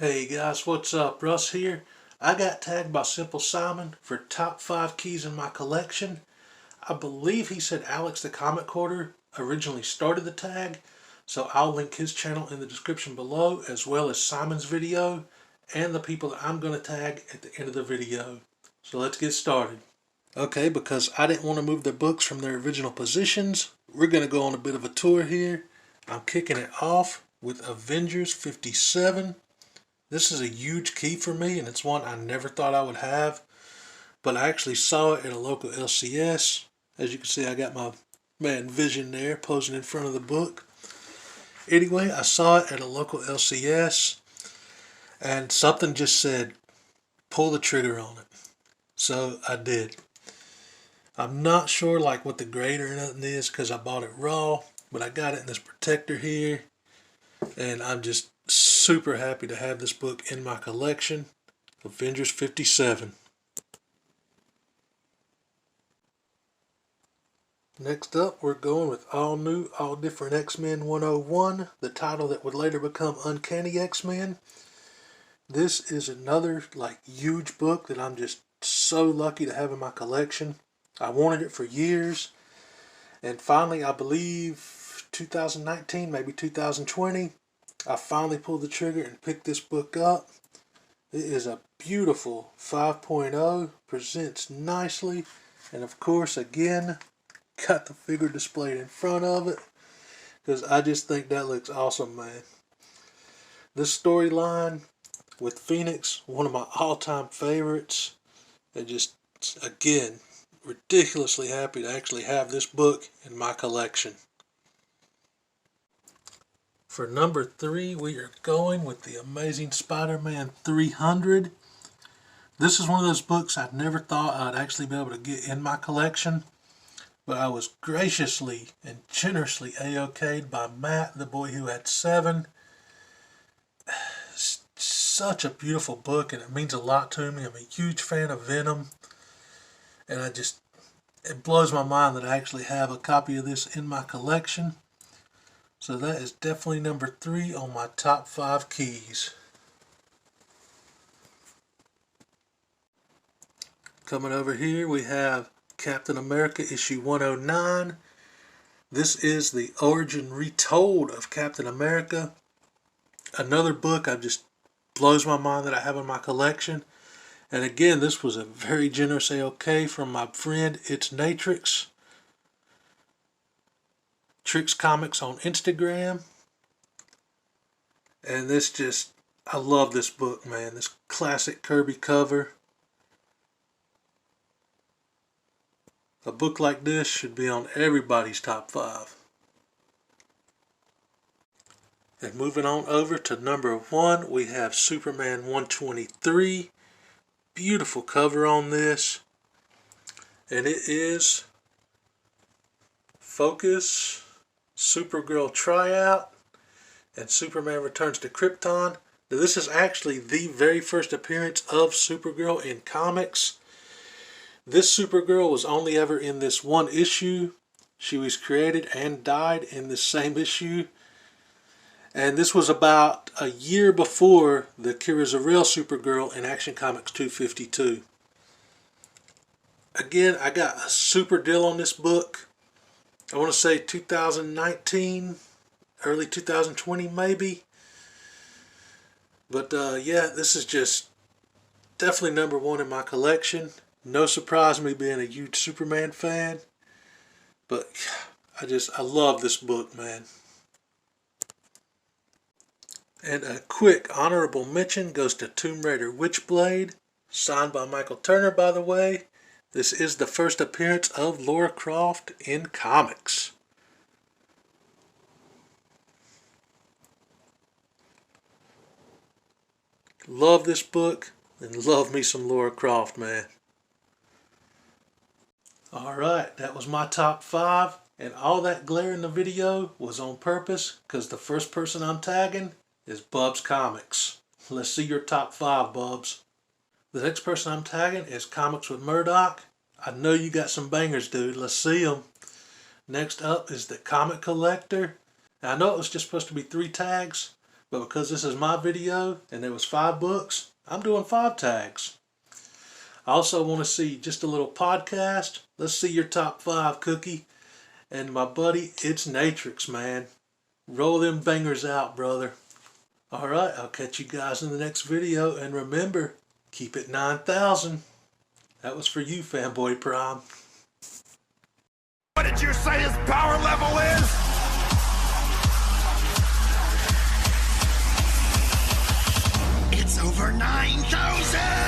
Hey guys, what's up? Russ here. I got tagged by Simple Simon for top 5 keys in my collection. I believe he said Alex the Comic Quarter originally started the tag, so I'll link his channel in the description below, as well as Simon's video and the people that I'm going to tag at the end of the video. So let's get started. Okay, because I didn't want to move their books from their original positions, we're going to go on a bit of a tour here. I'm kicking it off with Avengers 57. This is a huge key for me, and it's one I never thought I would have, but I actually saw it at a local LCS. As you can see, I got my man Vision there posing in front of the book. Anyway, I saw it at a local LCS, and something just said, pull the trigger on it. So I did. I'm not sure what the grade or nothing is because I bought it raw, but I got it in this protector here, and I'm just super happy to have this book in my collection. Avengers 57. Next up, we're going with All New, All Different X-Men 101, the title that would later become Uncanny X-Men. This is another huge book that I'm just so lucky to have in my collection. I wanted it for years, and finally, I believe 2019, maybe 2020, I finally pulled the trigger and picked this book up. It is a beautiful 5.0, presents nicely, and of course, again, got the figure displayed in front of it, because I just think that looks awesome, man. This storyline with Phoenix, one of my all-time favorites, and just, again, ridiculously happy to actually have this book in my collection. For number 3, we are going with the Amazing Spider-Man 300. This is one of those books I never thought I'd actually be able to get in my collection, but I was graciously and generously A-okayed by Matt, the boy who had 7. It's such a beautiful book, and it means a lot to me. I'm a huge fan of Venom, and it blows my mind that I actually have a copy of this in my collection. So that is definitely number 3 on my top 5 keys. Coming over here, we have Captain America issue 109. This is the origin retold of Captain America. Another book that just blows my mind that I have in my collection. And again, this was a very generous AOK from my friend It's Natrix. Trix Comics on Instagram. And I love this book, man. This classic Kirby cover. A book like this should be on everybody's top 5. And moving on over to number 1, we have Superman 123. Beautiful cover on this. And it is Focus, Supergirl Tryout, and Superman Returns to Krypton. Now, this is actually the very first appearance of Supergirl in comics. This Supergirl was only ever in this one issue. She was created and died in this same issue. And this was about a year before the Kira Zor-El Supergirl in Action Comics 252. Again, I got a super deal on this book. I want to say 2019, early 2020 maybe. But yeah, this is just definitely number 1 in my collection. No surprise me being a huge Superman fan. But I love this book, man. And a quick honorable mention goes to Tomb Raider Witchblade, signed by Michael Turner, by the way. This is the first appearance of Lara Croft in comics. Love this book, and love me some Lara Croft, man. Alright, that was my top 5, and all that glare in the video was on purpose, because the first person I'm tagging is Bubs Comics. Let's see your top 5, Bubs. The next person I'm tagging is Comics with Murdoch. I know you got some bangers, dude. Let's see them. Next up is the Comic Collector. Now, I know it was just supposed to be 3 tags, But because this is my video and there was 5 books, I'm doing 5 tags. I also want to see just a little podcast. Let's see your top 5, Cookie. And my buddy, it's Natrix, man. Roll them bangers out, brother. Alright, I'll catch you guys in the next video. And remember, keep it 9,000. That was for you, Fanboy Prime. What did you say his power level is? It's over 9,000!